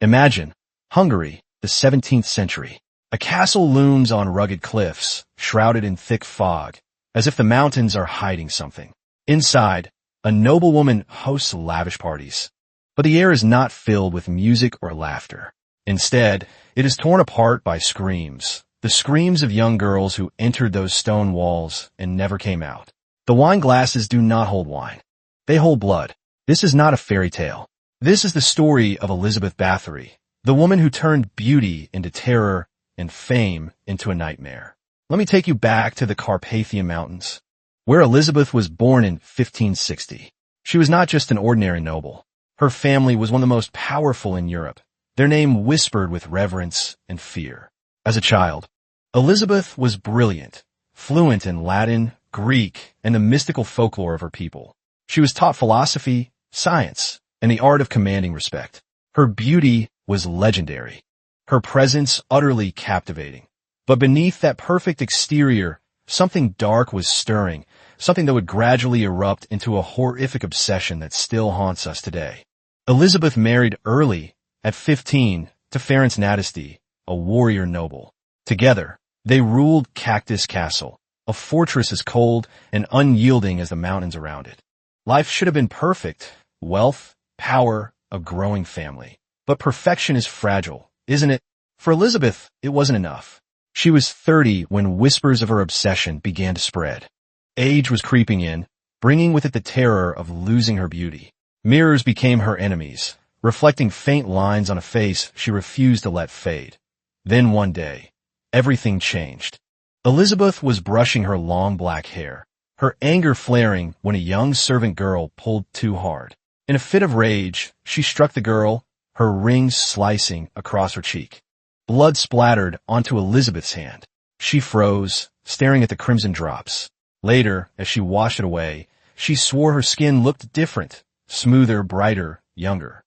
Imagine Hungary, the 17th century. A castle looms on rugged cliffs, shrouded in thick fog, as if the mountains are hiding something. Inside, a noblewoman hosts lavish parties. But the air is not filled with music or laughter. Instead, it is torn apart by screams, the screams of young girls who entered those stone walls and never came out. The wine glasses do not hold wine. They hold blood. This is not a fairy tale. This is the story of Elizabeth Bathory, the woman who turned beauty into terror and fame into a nightmare. Let me take you back to the Carpathian Mountains, where Elizabeth was born in 1560. She was not just an ordinary noble. Her family was one of the most powerful in Europe, their name whispered with reverence and fear. As a child, Elizabeth was brilliant, fluent in Latin, Greek, and the mystical folklore of her people. She was taught philosophy, science, and the art of commanding respect. Her beauty was legendary, her presence utterly captivating. But beneath that perfect exterior, something dark was stirring, something that would gradually erupt into a horrific obsession that still haunts us today. Elizabeth married early, at 15, to Ferenc Nadasdy, a warrior noble. Together, they ruled Cactus Castle, a fortress as cold and unyielding as the mountains around it. Life should have been perfect: wealth, power, a growing family. But perfection is fragile, isn't it? For Elizabeth, it wasn't enough. She was 30 when whispers of her obsession began to spread. Age was creeping in, bringing with it the terror of losing her beauty. Mirrors became her enemies, reflecting faint lines on a face she refused to let fade. Then one day, everything changed. Elizabeth was brushing her long black hair, her anger flaring when a young servant girl pulled too hard. In a fit of rage, she struck the girl, her ring slicing across her cheek. Blood splattered onto Elizabeth's hand. She froze, staring at the crimson drops. Later, as she washed it away, she swore her skin looked different, smoother, brighter, younger.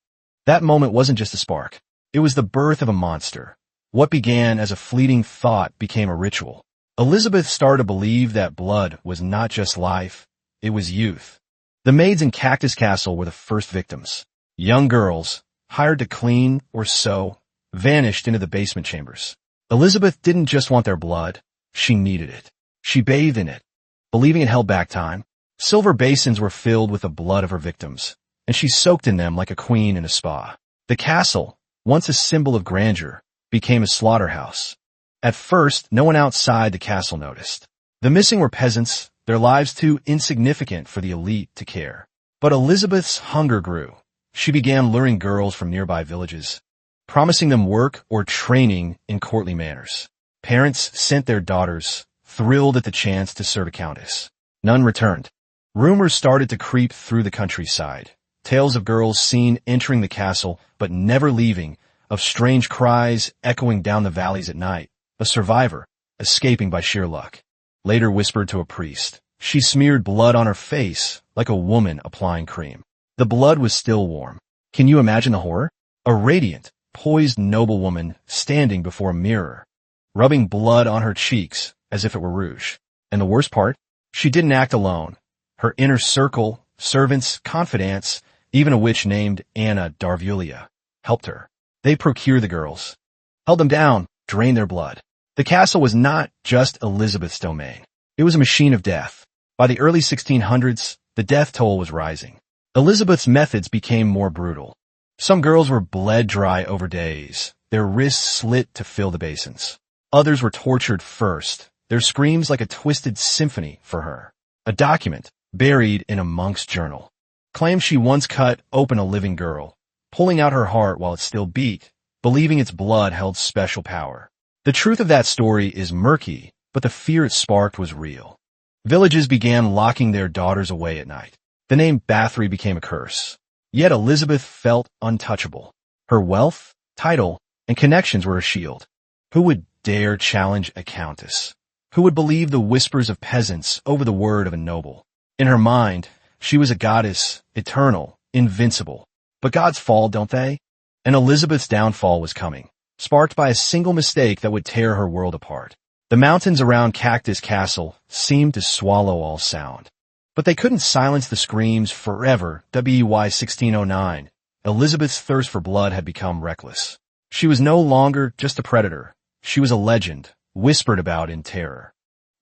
That moment wasn't just a spark. It was the birth of a monster. What began as a fleeting thought became a ritual. Elizabeth started to believe that blood was not just life, it was youth. The maids in Cactus Castle were the first victims. Young girls, hired to clean or sew, vanished into the basement chambers. Elizabeth didn't just want their blood, she needed it. She bathed in it, believing it held back time. Silver basins were filled with the blood of her victims, and she soaked in them like a queen in a spa. The castle, once a symbol of grandeur, became a slaughterhouse. At first, no one outside the castle noticed. The missing were peasants, their lives too insignificant for the elite to care. But Elizabeth's hunger grew. She began luring girls from nearby villages, promising them work or training in courtly manners. Parents sent their daughters, thrilled at the chance to serve a countess. None returned. Rumors started to creep through the countryside. Tales of girls seen entering the castle but never leaving, of strange cries echoing down the valleys at night, a survivor, escaping by sheer luck. Later whispered to a priest. She smeared blood on her face like a woman applying cream. The blood was still warm. Can you imagine the horror? A radiant, poised noblewoman standing before a mirror, rubbing blood on her cheeks as if it were rouge. And the worst part? She didn't act alone. Her inner circle, servants, confidants, even a witch named Anna Darvulia, helped her. They procured the girls, held them down, drained their blood. The castle was not just Elizabeth's domain. It was a machine of death. By the early 1600s, the death toll was rising. Elizabeth's methods became more brutal. Some girls were bled dry over days, their wrists slit to fill the basins. Others were tortured first, their screams like a twisted symphony for her. A document, buried in a monk's journal, claims she once cut open a living girl, pulling out her heart while it still beat, believing its blood held special power. The truth of that story is murky, but the fear it sparked was real. Villages began locking their daughters away at night. The name Bathory became a curse. Yet Elizabeth felt untouchable. Her wealth, title, and connections were a shield. Who would dare challenge a countess? Who would believe the whispers of peasants over the word of a noble? In her mind, she was a goddess, eternal, invincible. But gods fall, don't they? And Elizabeth's downfall was coming, sparked by a single mistake that would tear her world apart. The mountains around Cactus Castle seemed to swallow all sound. But they couldn't silence the screams forever. WY 1609. Elizabeth's thirst for blood had become reckless. She was no longer just a predator. She was a legend, whispered about in terror.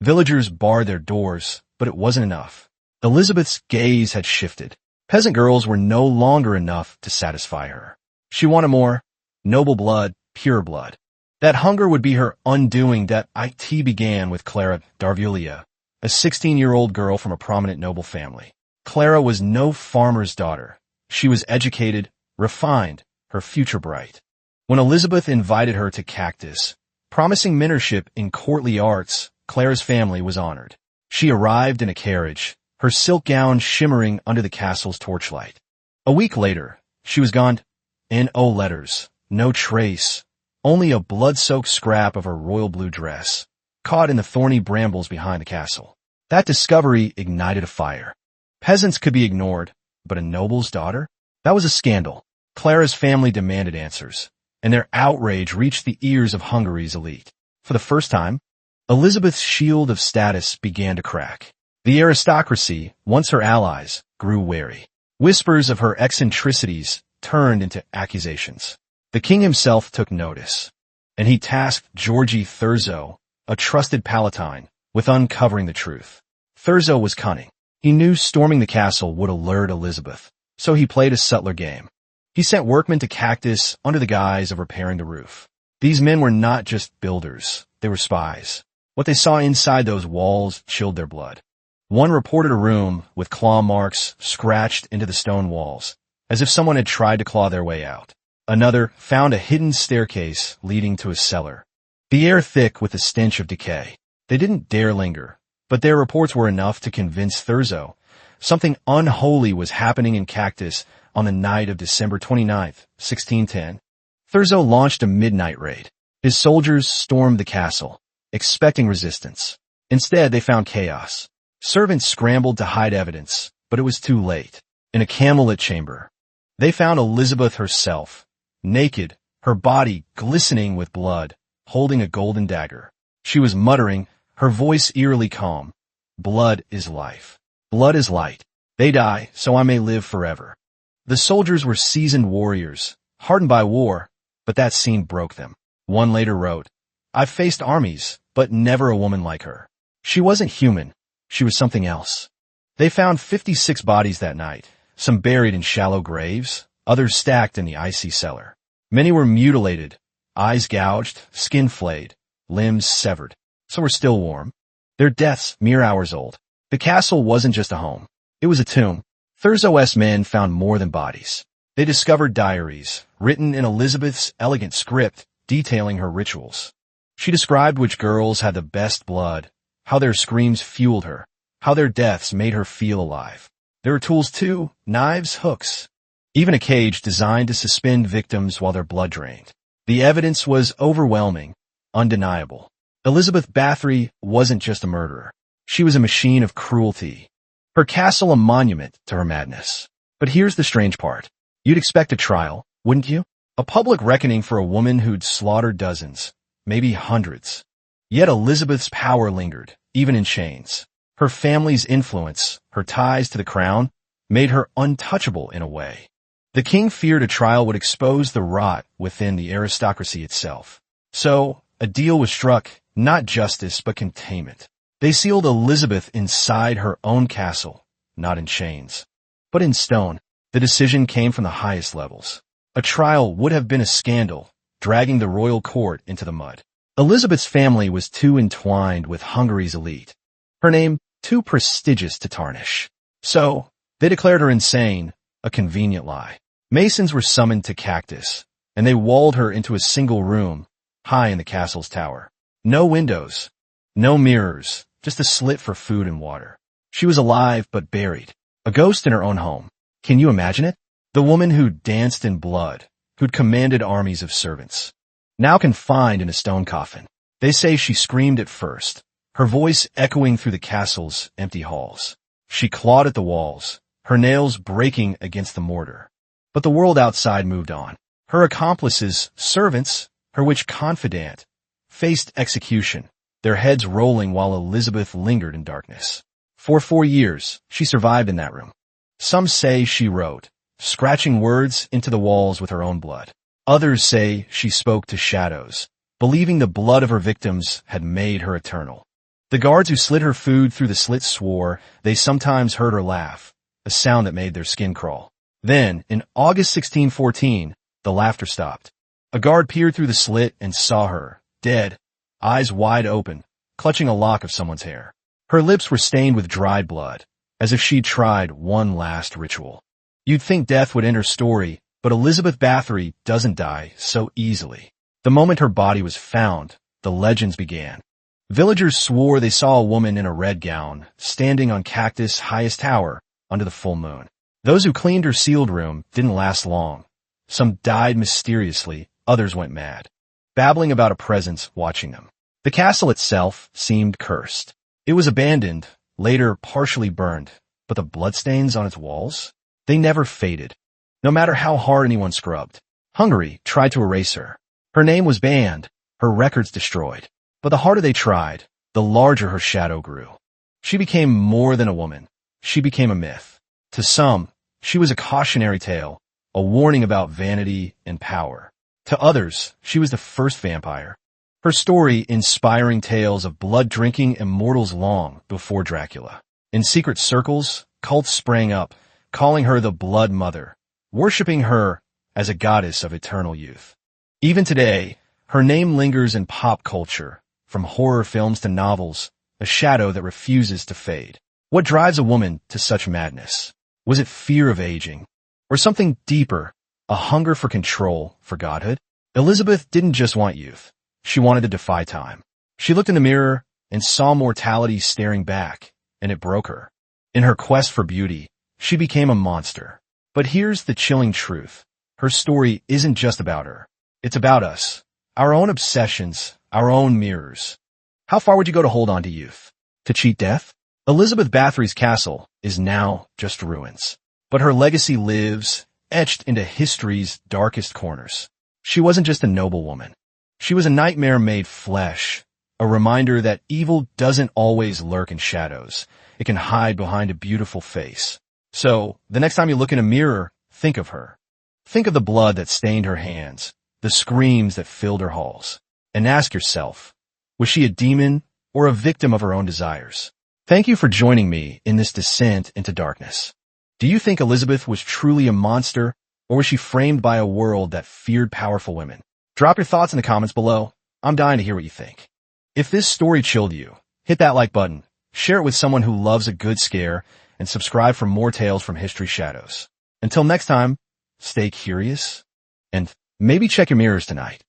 Villagers barred their doors, but it wasn't enough. Elizabeth's gaze had shifted. Peasant girls were no longer enough to satisfy her. She wanted more. Noble blood, pure blood. That hunger would be her undoing. That it began with Clara d'Arvulia, a 16-year-old girl from a prominent noble family. Clara was no farmer's daughter. She was educated, refined, her future bright. When Elizabeth invited her to Cactus, promising mentorship in courtly arts, Clara's family was honored. She arrived in a carriage, her silk gown shimmering under the castle's torchlight. A week later, she was gone. N.O. letters, no trace, only a blood-soaked scrap of her royal blue dress, caught in the thorny brambles behind the castle. That discovery ignited a fire. Peasants could be ignored, but a noble's daughter? That was a scandal. Clara's family demanded answers, and their outrage reached the ears of Hungary's elite. For the first time, Elizabeth's shield of status began to crack. The aristocracy, once her allies, grew wary. Whispers of her eccentricities turned into accusations. The king himself took notice, and he tasked Georgi Thurzo, a trusted palatine, with uncovering the truth. Thurzo was cunning. He knew storming the castle would alert Elizabeth, so he played a subtler game. He sent workmen to Cactus under the guise of repairing the roof. These men were not just builders, they were spies. What they saw inside those walls chilled their blood. One reported a room with claw marks scratched into the stone walls, as if someone had tried to claw their way out. Another found a hidden staircase leading to a cellar, the air thick with the stench of decay. They didn't dare linger, but their reports were enough to convince Thurzo something unholy was happening in Cactus on the night of December 29th, 1610. Thurzo launched a midnight raid. His soldiers stormed the castle, expecting resistance. Instead, they found chaos. Servants scrambled to hide evidence, but it was too late. In a candlelit chamber, they found Elizabeth herself, naked, her body glistening with blood, holding a golden dagger. She was muttering, her voice eerily calm. Blood is life. Blood is light. They die, so I may live forever. The soldiers were seasoned warriors, hardened by war, but that scene broke them. One later wrote, "I've faced armies, but never a woman like her. She wasn't human. She was something else." They found 56 bodies that night, some buried in shallow graves, others stacked in the icy cellar. Many were mutilated, eyes gouged, skin flayed, limbs severed. Some were still warm. Their deaths mere hours old. The castle wasn't just a home. It was a tomb. Thurzo's men found more than bodies. They discovered diaries, written in Elizabeth's elegant script, detailing her rituals. She described which girls had the best blood, how their screams fueled her, how their deaths made her feel alive. There were tools too, knives, hooks, even a cage designed to suspend victims while their blood drained. The evidence was overwhelming, undeniable. Elizabeth Bathory wasn't just a murderer. She was a machine of cruelty. Her castle a monument to her madness. But here's the strange part. You'd expect a trial, wouldn't you? A public reckoning for a woman who'd slaughtered dozens, maybe hundreds. Yet Elizabeth's power lingered, even in chains. Her family's influence, her ties to the crown, made her untouchable in a way. The king feared a trial would expose the rot within the aristocracy itself. So, a deal was struck, not justice but containment. They sealed Elizabeth inside her own castle, not in chains, but in stone. The decision came from the highest levels. A trial would have been a scandal, dragging the royal court into the mud. Elizabeth's family was too entwined with Hungary's elite. Her name too prestigious to tarnish. So, they declared her insane, a convenient lie. Masons were summoned to Cactus, and they walled her into a single room, high in the castle's tower. No windows, no mirrors, just a slit for food and water. She was alive but buried, a ghost in her own home. Can you imagine it? The woman who danced in blood, who'd commanded armies of servants, now confined in a stone coffin. They say she screamed at first, her voice echoing through the castle's empty halls. She clawed at the walls, her nails breaking against the mortar. But the world outside moved on. Her accomplices, servants, her witch confidant, faced execution, their heads rolling while Elizabeth lingered in darkness. For 4 years, she survived in that room. Some say she wrote, scratching words into the walls with her own blood. Others say she spoke to shadows, believing the blood of her victims had made her eternal. The guards who slid her food through the slit swore they sometimes heard her laugh, a sound that made their skin crawl. Then, in August 1614, the laughter stopped. A guard peered through the slit and saw her, dead, eyes wide open, clutching a lock of someone's hair. Her lips were stained with dried blood, as if she'd tried one last ritual. You'd think death would end her story, but Elizabeth Bathory doesn't die so easily. The moment her body was found, the legends began. Villagers swore they saw a woman in a red gown, standing on Cactus' highest tower, under the full moon. Those who cleaned her sealed room didn't last long. Some died mysteriously, others went mad, babbling about a presence watching them. The castle itself seemed cursed. It was abandoned, later partially burned, but the bloodstains on its walls? They never faded, no matter how hard anyone scrubbed. Hungary tried to erase her. Her name was banned, her records destroyed. But the harder they tried, the larger her shadow grew. She became more than a woman. She became a myth. To some, she was a cautionary tale, a warning about vanity and power. To others, she was the first vampire. Her story inspiring tales of blood-drinking immortals long before Dracula. In secret circles, cults sprang up, calling her the Blood Mother, worshipping her as a goddess of eternal youth. Even today, her name lingers in pop culture, from horror films to novels, a shadow that refuses to fade. What drives a woman to such madness? Was it fear of aging? Or something deeper, a hunger for control, for godhood? Elizabeth didn't just want youth. She wanted to defy time. She looked in the mirror and saw mortality staring back, and it broke her. In her quest for beauty, she became a monster. But here's the chilling truth. Her story isn't just about her. It's about us. Our own obsessions, our own mirrors. How far would you go to hold on to youth? To cheat death? Elizabeth Bathory's castle is now just ruins. But her legacy lives, etched into history's darkest corners. She wasn't just a noble woman. She was a nightmare made flesh, a reminder that evil doesn't always lurk in shadows. It can hide behind a beautiful face. So, the next time you look in a mirror, think of her. Think of the blood that stained her hands, the screams that filled her halls. And ask yourself, was she a demon or a victim of her own desires? Thank you for joining me in this descent into darkness. Do you think Elizabeth was truly a monster, or was she framed by a world that feared powerful women? Drop your thoughts in the comments below. I'm dying to hear what you think. If this story chilled you, hit that like button, share it with someone who loves a good scare, and subscribe for more tales from History's Shadows. Until next time, stay curious, and maybe check your mirrors tonight.